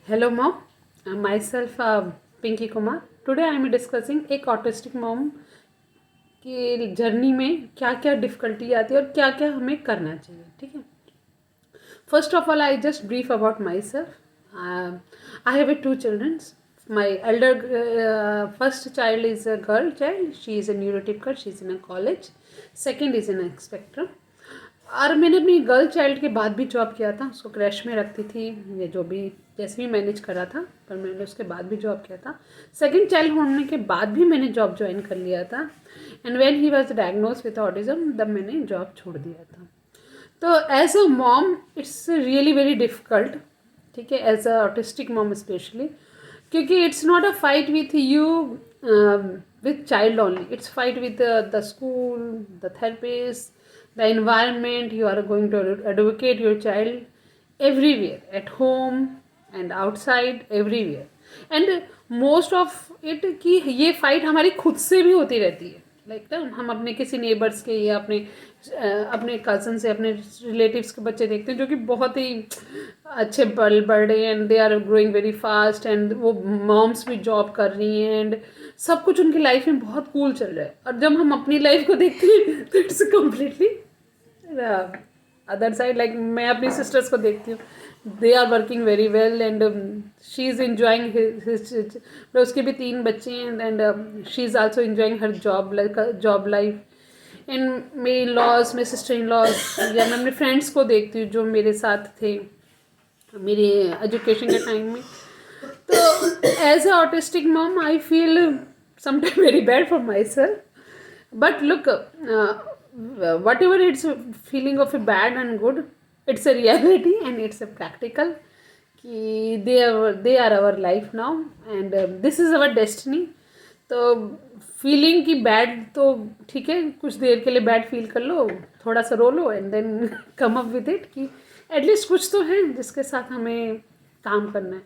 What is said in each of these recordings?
Hello, mom. Myself, Pinky Kumar. Today I am discussing एक autistic mom की journey में क्या क्या डिफ़िकल्टी आती है और क्या क्या हमें करना चाहिए. ठीक है. First of all, I just brief about myself. I have two children. My elder first child is a girl child. She is a neurotypical. She is in a college. Second is in a spectrum. और मैंने अपनी girl child के बाद भी job किया था. उसको crash में रखती थी, ये जो भी जैसे भी मैनेज करा था, पर मैंने उसके बाद भी जॉब किया था. सेकंड चाइल्ड होने के बाद भी मैंने जॉब ज्वाइन कर लिया था. And when he was diagnose with autism तब मैंने जॉब छोड़ दिया था. तो as a mom it's really very difficult. ठीक है, as a autistic mom specially, क्योंकि it's not a fight with you with child only. It's fight with the school, the therapist, the environment. You are going to advocate your child everywhere, at home and outside, everywhere. And most of it कि ये fight हमारी खुद से भी होती रहती है. Like ना, हम अपने किसी नेबर्स के या अपने कज़न से, अपने रिलेटिव्स के बच्चे देखते हैं जो कि बहुत ही अच्छे बढ़ रहे हैं and they are growing very fast, and वो मॉम्स भी जॉब कर रही हैं एंड सब कुछ उनकी लाइफ में बहुत कूल चल रहा है. और जब हम अपनी लाइफ को देखते हैं तो it's completely other side. Like मैं अपनी सिस्टर्स को देखती हूँ, they are working very well and she is enjoying his. उसके भी 3 बच्चे हैं and she is also enjoying her job life. And मेरी इन लॉज, मेरे सिस्टर इन लॉज, या मैं अपने फ्रेंड्स को देखती हूँ जो मेरे साथ थे मेरी एजुकेशन के टाइम में. तो as a autistic mom I feel sometime very bad for myself. But look, whatever it's feeling of a bad and good, it's a reality and it's a practical. कि they are our life now and this is our destiny. तो feeling की bad तो ठीक है, कुछ देर के लिए bad feel कर लो, थोड़ा सा रो लो and then come up with it कि एटलीस्ट कुछ तो है जिसके साथ हमें काम करना है.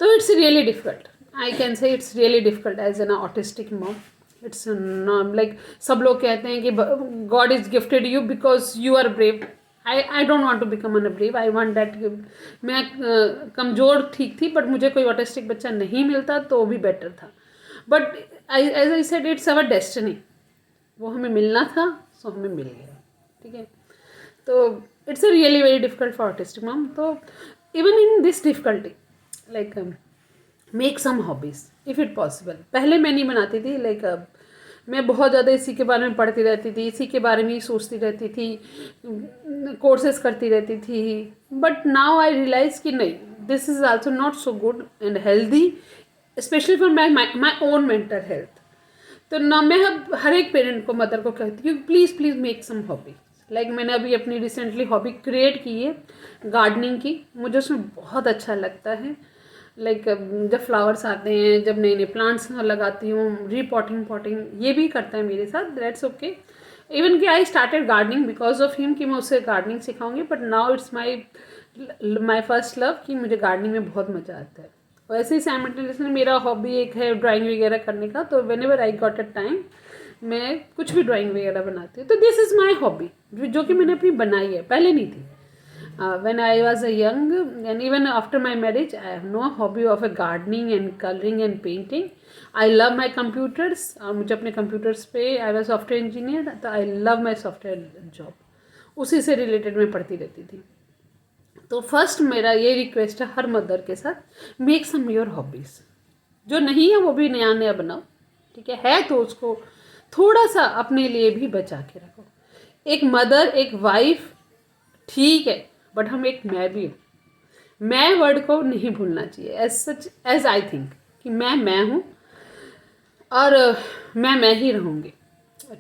तो it's really difficult. I can say it's really difficult as an autistic mom. It's not like सब लोग कहते हैं कि God is gifted you because you are brave. I don't want to become an brave. I want that. मैं कमज़ोर ठीक थी, but मुझे कोई ऑटिस्टिक बच्चा नहीं मिलता तो भी बेटर था. But as I said, it's our destiny. वो हमें मिलना था, सो हमें मिल गया. ठीक है. तो it's a really very difficult for autistic mom. तो even in this difficulty, like make some hobbies if it possible. पहले मैं नहीं बनाती थी. लाइक मैं बहुत ज़्यादा इसी के बारे में पढ़ती रहती थी, इसी के बारे में ही सोचती रहती थी, कोर्सेज करती रहती थी. बट नाउ आई रियलाइज़ कि नहीं, this is also not so good and healthy, specially for my own mental health. तो ना मैं अब हर एक पेरेंट को, मदर को कहती हूँ please please make some hobby. Like मैंने अभी अपनी रिसेंटली हॉबी क्रिएट की है, गार्डनिंग की. मुझे उसमें बहुत अच्छा लगता है. लाइक जब फ्लावर्स आते हैं, जब नए नए प्लांट्स लगाती हूँ, रीपॉटिंग पॉटिंग ये भी करता है मेरे साथ. That's okay. इवन कि I started gardening because of him कि मैं उसे गार्डनिंग सिखाऊंगी. But now it's my first love कि मुझे गार्डनिंग में बहुत मज़ा आता है. वैसे ही साइमल्टेनियसली मेरा हॉबी एक है ड्राइंग वगैरह करने का. तो when ever I got a time मैं कुछ भी ड्राइंग वगैरह बनाती हूँ. तो दिस इज़ माई हॉबी जो कि मैंने अपनी बनाई है, पहले नहीं थी. When I was a young, and even after my marriage, I have no hobby of a gardening and coloring and painting. I love my computers. मुझे अपने computers पे, I was software engineer, तो I love my software job. उसी से related मैं पढ़ती रहती थी. तो फर्स्ट मेरा ये रिक्वेस्ट है हर मदर के साथ, मेक सम योर हॉबीज़. जो नहीं है वो भी नया नया बनाओ. ठीक है तो उसको थोड़ा सा अपने लिए भी बचा के रखो. एक मदर, एक वाइफ ठीक है, बट हम एक मैं भी हूँ. मैं वर्ड को नहीं भूलना चाहिए. As such as I think कि मैं हूँ और मैं ही रहूँगी.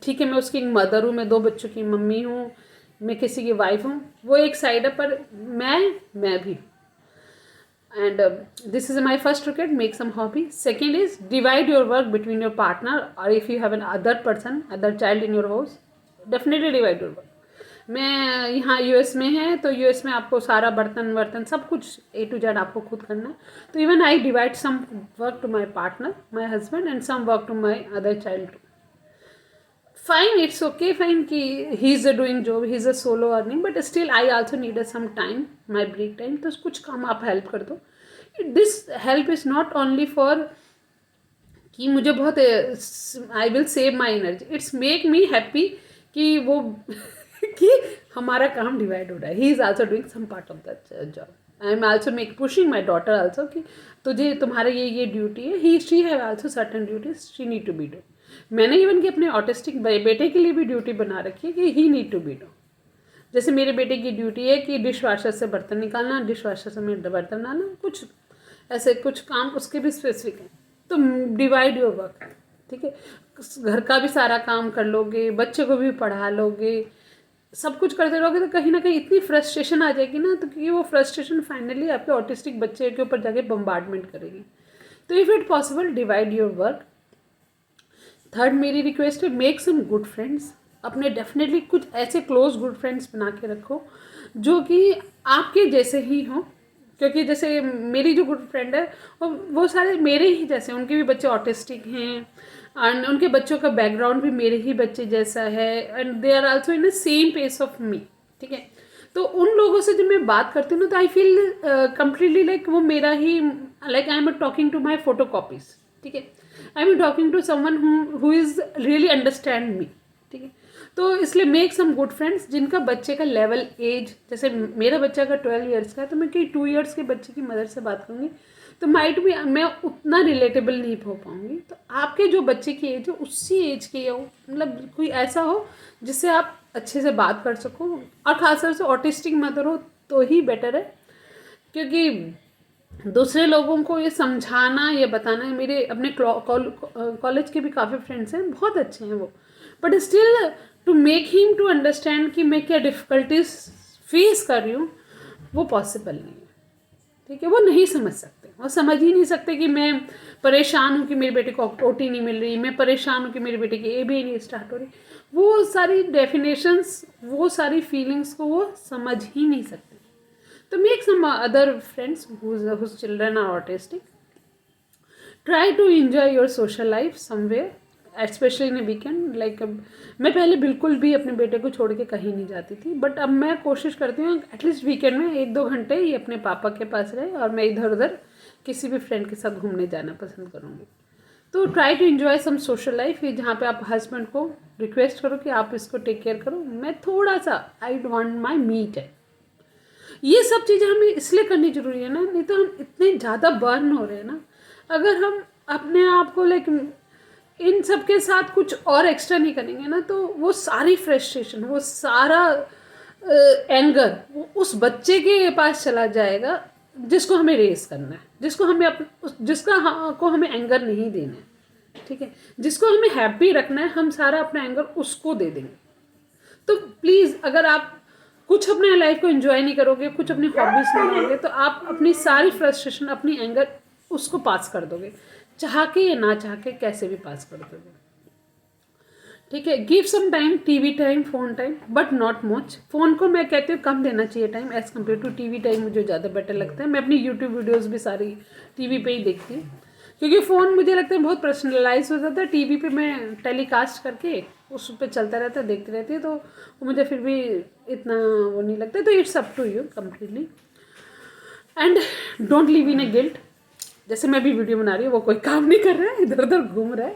ठीक है, मैं उसकी मदर हूँ, मैं 2 बच्चों की मम्मी हूँ, मैं किसी की वाइफ हूँ, वो एक साइड है, पर मैं भी. And this is my first request, make some hobby. Second is divide your work between your partner, और if you have an other person, other child in your house, definitely divide your work. मैं यहाँ US में है, तो US में आपको सारा बर्तन सब कुछ ए टू जेड आपको खुद करना है. तो even I divide some work to my partner, my husband, and some work to my other child. fine, it's okay, fine कि he's a doing job, he's a solo earning, but still I also need some time, my break time, तो कुछ काम आप help कर दो. This help is not only for कि मुझे बहुत I will save my energy, it's make me happy कि वो कि हमारा काम डिवाइड हो रहा है. He is also doing some part of that job. I am also make pushing my daughter also कि तुझे तुम्हारा ये ड्यूटी है. He she have also certain duties she need to be do. मैंने इवन कि अपने ऑटिस्टिक बेटे के लिए भी ड्यूटी बना रखी है कि ही नीड टू बी डू. जैसे मेरे बेटे की ड्यूटी है कि डिश वाशर से बर्तन निकालना, डिश वाशर से बर्तन डालना, कुछ ऐसे कुछ काम उसके भी स्पेसिफिक हैं. तो डिवाइड योर वर्क, ठीक है. घर का भी सारा काम कर लोगे, बच्चे को भी पढ़ा लोगे, सब कुछ करते रहोगे तो कहीं ना कहीं इतनी फ्रस्ट्रेशन आ जाएगी ना, तो कि वो फ्रस्ट्रेशन फाइनली आपके ऑटिस्टिक बच्चे के ऊपर जाके बम्बार्डमेंट करेगी. तो if it possible divide your work. Third मेरी रिक्वेस्ट है, मेक सम गुड फ्रेंड्स. अपने डेफिनेटली कुछ ऐसे क्लोज गुड फ्रेंड्स बना के रखो जो कि आपके जैसे ही हों. क्योंकि जैसे मेरी जो गुड फ्रेंड है वो सारे मेरे ही जैसे, उनके भी बच्चे ऑटिस्टिक हैं एंड उनके बच्चों का बैकग्राउंड भी मेरे ही बच्चे जैसा है and they are also in the same pace of me, ठीक है. तो उन लोगों से जब मैं बात करती हूँ ना तो आई फील कम्प्लीटली लाइक वो मेरा ही, like I am talking to my photo copies, ठीक है. I am talking to someone who is really understand me, ठीक है. तो इसलिए मेक सम गुड फ्रेंड्स जिनका बच्चे का लेवल एज, जैसे मेरा बच्चा का 12 ईयर्स का है तो मैं कहीं 2 ईयर्स के बच्चे की मदर से बात करूँगी तो माइट भी मैं उतना रिलेटेबल नहीं हो पाऊँगी. तो आपके जो बच्चे की एज हो उसी एज के हो, मतलब कोई ऐसा हो जिससे आप अच्छे से बात कर सको. और खासतौर से ऑटिस्टिक मदर हो तो ही बेटर है, क्योंकि दूसरे लोगों को ये समझाना, ये बताना. मेरे अपने कॉलेज के भी काफ़ी फ्रेंड्स हैं, बहुत अच्छे हैं वो, but still to make him to understand कि मैं क्या डिफ़िकल्टीज फेस कर रही हूँ वो पॉसिबल नहीं है, ठीक है. वो नहीं समझ सकते, वो समझ ही नहीं सकते कि मैं परेशान हूँ कि मेरे बेटे को ओटी नहीं मिल रही, मैं परेशान हूँ कि मेरे बेटे की ABA नहीं स्टार्ट हो रही. वो सारी डेफिनेशंस, वो सारी फीलिंग्स को वो समझ ही नहीं सकते. तो make some other friends whose children are autistic. Try to enjoy your social life somewhere, specially in weekend. Like मैं पहले बिल्कुल भी अपने बेटे को छोड़ के कहीं नहीं जाती थी, बट अब मैं कोशिश करती हूँ एटलीस्ट वीकेंड में 1-2 घंटे ही अपने पापा के पास रहे और मैं इधर उधर किसी भी फ्रेंड के साथ घूमने जाना पसंद करूँगी. तो try to enjoy some social life, जहाँ पे आप हस्बैंड को रिक्वेस्ट करो कि आप इसको टेक केयर करो, मैं थोड़ा सा I want my me time. ये सब चीज़ें हमें इसलिए करनी जरूरी है ना, नहीं तो हम इतने ज़्यादा बर्न हो रहे हैं ना. अगर हम अपने आप को लाइक इन सब के साथ कुछ और एक्स्ट्रा नहीं करेंगे ना तो वो सारी फ्रस्ट्रेशन, वो सारा एंगर वो उस बच्चे के पास चला जाएगा जिसको हमें रेस करना है, जिसको हमें को हमें एंगर नहीं देना है, ठीक है. जिसको हमें हैप्पी रखना है हम सारा अपना एंगर उसको दे देंगे. तो प्लीज़ अगर आप कुछ अपने लाइफ को एंजॉय नहीं करोगे, कुछ अपनी हॉबीज़ नहीं करोगे, तो आप अपनी सारी फ्रस्ट्रेशन, अपनी एंगर उसको पास कर दोगे, चाह के या ना चाह के कैसे भी पास कर दोगे, ठीक है. Give some time, TV time, phone time, but not much. Phone को मैं कहती हूँ कम देना चाहिए time as compare to TV time. मुझे ज़्यादा बेटर लगता है. मैं अपनी यूट्यूब वीडियोज़ भी सारी टीवी पे ही देखती हूँ, क्योंकि फ़ोन मुझे लगता है बहुत पर्सनलाइज हो जाता है. टीवी पे मैं टेलीकास्ट करके उस पर चलता रहता है, देखती रहती है, तो मुझे फिर भी इतना वो नहीं लगता. तो it's up to you completely. And don't live in a guilt. जैसे मैं भी वीडियो बना रही हूँ, वो कोई काम नहीं कर रहा है, इधर उधर घूम रहा है,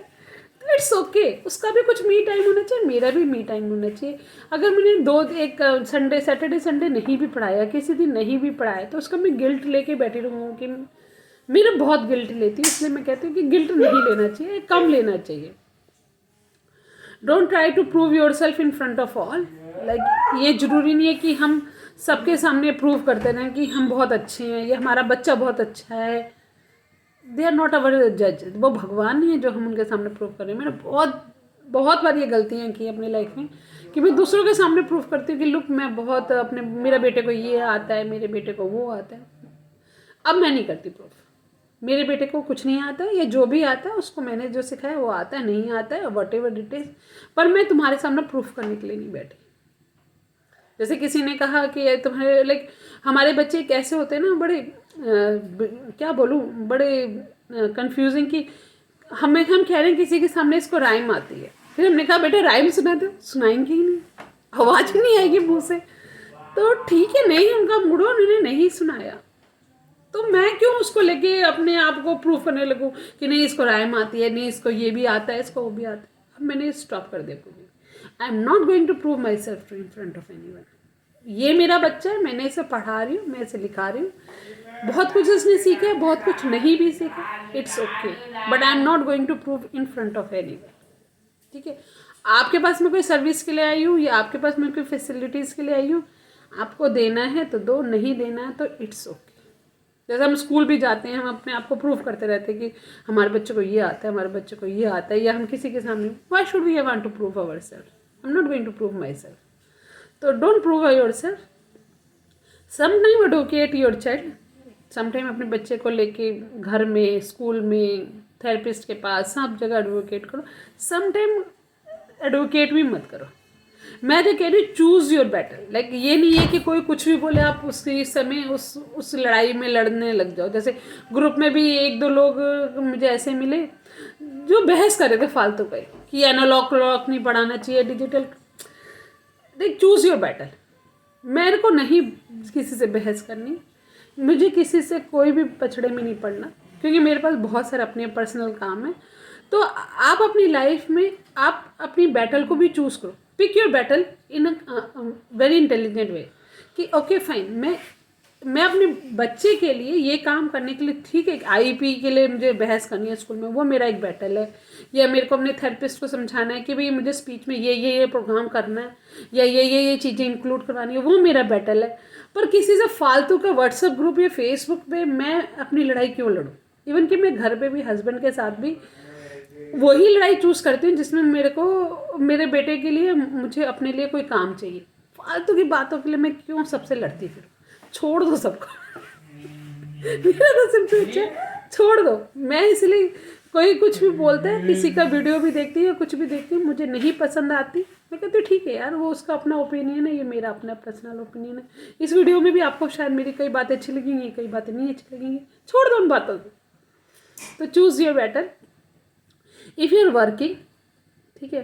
तो इट्स ओके. उसका भी कुछ मी टाइम होना चाहिए, मेरा भी मी टाइम होना चाहिए. अगर मैंने एक संडे, सैटरडे संडे नहीं भी पढ़ाया, किसी दिन नहीं भी पढ़ाया, तो उसका मैं गिल्ट लेके बैठी रहूँ कि मेरा बहुत गिल्ट लेती हूँ. इसलिए मैं कहती हूँ कि गिल्ट नहीं लेना चाहिए, कम लेना चाहिए. Don't try to prove your self in front of all. Like ये ज़रूरी नहीं है कि हम सबके सामने प्रूव करते रहें कि हम बहुत अच्छे हैं, ये हमारा बच्चा बहुत अच्छा है. दे आर नॉट अवर जज. वो भगवान नहीं है जो हम उनके सामने प्रूव कर रहे हैं. मैंने बहुत बार ये गलतियाँ की अपनी लाइफ में कि मैं दूसरों के सामने प्रूव करती हूँ कि लुक मैं बहुत मेरा बेटे को ये आता है, मेरे बेटे को वो आता है. अब मैं नहीं करती प्रूफ. मेरे बेटे को कुछ नहीं आता है, या जो भी आता है उसको मैंने जो सिखाया वो आता है, नहीं आता है, वट एवर इट इज. पर मैं तुम्हारे सामने प्रूफ करने के लिए नहीं बैठी. जैसे किसी ने कहा कि तुम्हारे लाइक हमारे बच्चे कैसे होते हैं ना, बड़े क्या बोलूँ, बड़े कंफ्यूजिंग कि हम कह रहे हैं किसी के सामने इसको राइम आती है, फिर हमने कहा बेटे राइम सुना दो, सुनाएंगे ही नहीं, आवाज़ ही नहीं आएगी मुँह से। तो ठीक है, नहीं उनका मूड हो, उन्होंने नहीं सुनाया, तो मैं क्यों उसको लेके अपने आप को प्रूव करने लगूँ कि नहीं इसको राइम आती है, नहीं इसको ये भी आता है, इसको वो भी आता है। अब मैंने स्टॉप कर दिया पूरी। I am not going to prove my self in front of anyone. ये मेरा बच्चा है, मैंने इसे पढ़ा रही हूँ, मैं इसे लिखा रही हूँ, बहुत कुछ इसने सीखा है, बहुत कुछ नहीं भी सीखा, it's okay, but I am not going to prove in front of anyone. ठीक है, आपके पास मैं कोई सर्विस के लिए आई हूँ या आपके पास मैं कोई फैसिलिटीज़ के लिए आई हूँ, आपको देना है तो दो, नहीं देना है तो इट्स ओके। जैसे हम स्कूल भी जाते हैं, हम अपने आप को प्रूव करते रहते हैं कि हमारे बच्चे को ये आता है, हमारे बच्चे को ये आता है, या हम किसी के सामने, why should we want to prove our self? I am not going to prove my self. तो don't prove your self. Sometime advocate your child, sometime अपने बच्चे को लेके घर में, स्कूल में, थेरेपिस्ट के पास, सब जगह एडवोकेट करो। समटाइम एडवोकेट भी मत करो। मैं तो कह रही हूँ चूज़ योर बैटल। लाइक ये नहीं है कि कोई कुछ भी बोले आप उसके समय उस लड़ाई में लड़ने लग जाओ। जैसे ग्रुप में भी एक दो लोग मुझे ऐसे मिले जो बहस कर रहे थे फालतू का कि एनालॉग क्लॉक नहीं पढ़ाना चाहिए, डिजिटल। देख, चूज़ योर बैटल। मेरे को नहीं किसी से बहस करनी, मुझे किसी से कोई भी पछड़े में नहीं पड़ना, क्योंकि मेरे पास बहुत सारे अपने पर्सनल काम है। तो आप अपनी लाइफ में आप अपनी बैटल को भी चूज़ करो। Pick your battle in a very intelligent way कि ओके फाइन, मैं अपने बच्चे के लिए ये काम करने के लिए, ठीक है, आईपी के लिए मुझे बहस करनी है स्कूल में, वो मेरा एक बैटल है। या मेरे को अपने थेरेपिस्ट को समझाना है कि भाई मुझे स्पीच में ये प्रोग्राम करना है, या ये चीज़ें इंक्लूड करवानी है, वो मेरा बैटल है। पर किसी से फालतू का व्हाट्सएप ग्रुप या फेसबुक पे मैं अपनी लड़ाई क्यों लड़ूँ? इवन कि मैं घर पे भी हस्बैंड के साथ भी वही लड़ाई चूज़ करती हूँ जिसमें मेरे को, मेरे बेटे के लिए, मुझे अपने लिए कोई काम चाहिए। फालतू की बातों के लिए मैं क्यों सबसे लड़ती फिर? छोड़ दो सबको। मेरा तो सिर्फ अच्छा, छोड़ दो। मैं इसलिए, कोई कुछ भी बोलता है, किसी का वीडियो भी देखती है, कुछ भी देखती हूँ, मुझे नहीं पसंद आती, मैं कहती हूँ ठीक है यार, वो उसका अपना ओपिनियन है, ये मेरा अपना पर्सनल ओपिनियन है। इस वीडियो में भी आपको शायद मेरी कई बातें अच्छी लगेंगी, कई बातें नहीं अच्छी लगेंगी, छोड़ दो उन बातों को। तो choose your battle. If you are working, ठीक है,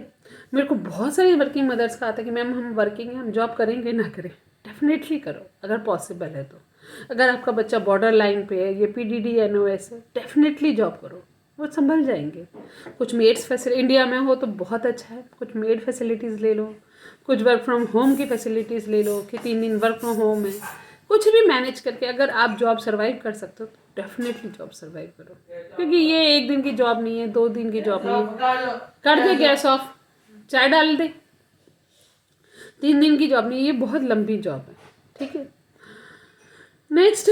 मेरे को बहुत सारी वर्किंग मदर्स का आता है कि मैम हम वर्किंग हैं, हम जॉब करेंगे ना करें। डेफिनेटली करो अगर पॉसिबल है तो। अगर आपका बच्चा बॉर्डर लाइन पे है, ये PDD NOS है, डेफिनेटली जॉब करो, वो संभल जाएंगे। कुछ मेड्स फैसिलिटी इंडिया में हो तो बहुत अच्छा है, कुछ मेड फैसिलिटीज़ ले लो, कुछ वर्क फ्रॉम होम की फैसिलिटीज़ ले लो कि 3 दिन वर्क फ्रॉम होम है। कुछ भी मैनेज करके अगर आप जॉब सर्वाइव कर सकते हो तो डेफिनेटली जॉब सर्वाइव करो, क्योंकि ये 1 दिन की जॉब नहीं है, 2 दिन की जॉब नहीं है। कर दे गैस ऑफ, चाय डाल दे, 3 दिन की जॉब नहीं है, ये बहुत लंबी जॉब है। ठीक है, next,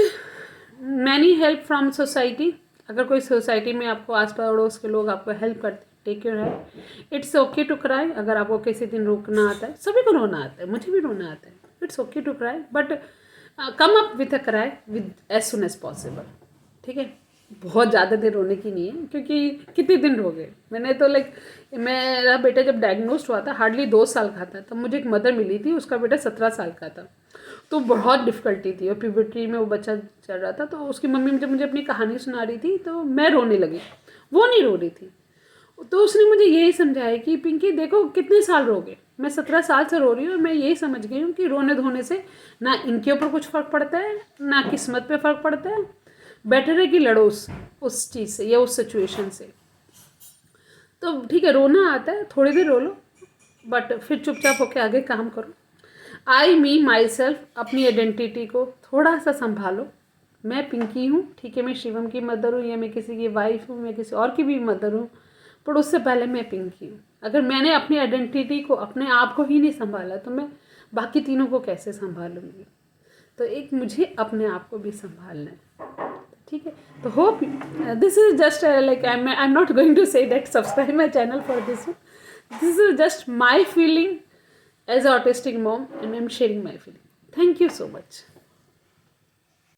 many help from society. अगर कोई सोसाइटी में आपको आस पड़ोस के लोग आपको हेल्प करते, take your help. It's okay to cry. अगर आपको किसी दिन रोना आता है, सभी को रोना आता है, मुझे भी रोना आता है, it's okay to cry, but come up with a cry with as soon as possible. ठीक है, बहुत ज़्यादा देर रोने की नहीं है, क्योंकि कितने दिन रो गए। मैंने तो मेरा बेटा जब डायग्नोस्ट हुआ था हार्डली 2 साल का था, तब मुझे एक मदर मिली थी, उसका बेटा 17 साल का था, तो बहुत डिफ़िकल्टी थी, और प्यूबर्टी में वो बच्चा चल रहा था। तो उसकी मम्मी जब मुझे अपनी कहानी सुना रही थी तो मैं रोने लगी, वो नहीं रो रही थी। तो उसने मुझे यही समझाया कि पिंकी देखो कितने साल रोगे, मैं 17 साल से रो रही हूँ, मैं यही समझ गई हूँ कि रोने धोने से ना इनके ऊपर कुछ फ़र्क पड़ता है, ना किस्मत पे फ़र्क पड़ता है। बेटर है कि लड़ो उस चीज़ से या उस सिचुएशन से। तो ठीक है, रोना आता है, थोड़ी देर रो लो, बट फिर चुपचाप होकर आगे काम करो। आई मी माई सेल्फ, अपनी आइडेंटिटी को थोड़ा सा संभालो। मैं पिंकी हूँ, ठीक है, मैं शिवम की मदर हूँ, या मैं किसी की वाइफ हूँ, मैं किसी और की भी मदर हूँ, पर उससे पहले मैं पिंकी हूँ। अगर मैंने अपनी आइडेंटिटी को, अपने आप को ही नहीं संभाला तो मैं बाकी तीनों को कैसे संभालूंगी? तो एक मुझे अपने आप को भी संभालना है। ठीक है, तो hope this is just like I am not going to say that subscribe my channel for this is just my feeling as an autistic mom, and I'm sharing my feeling. Thank you so much.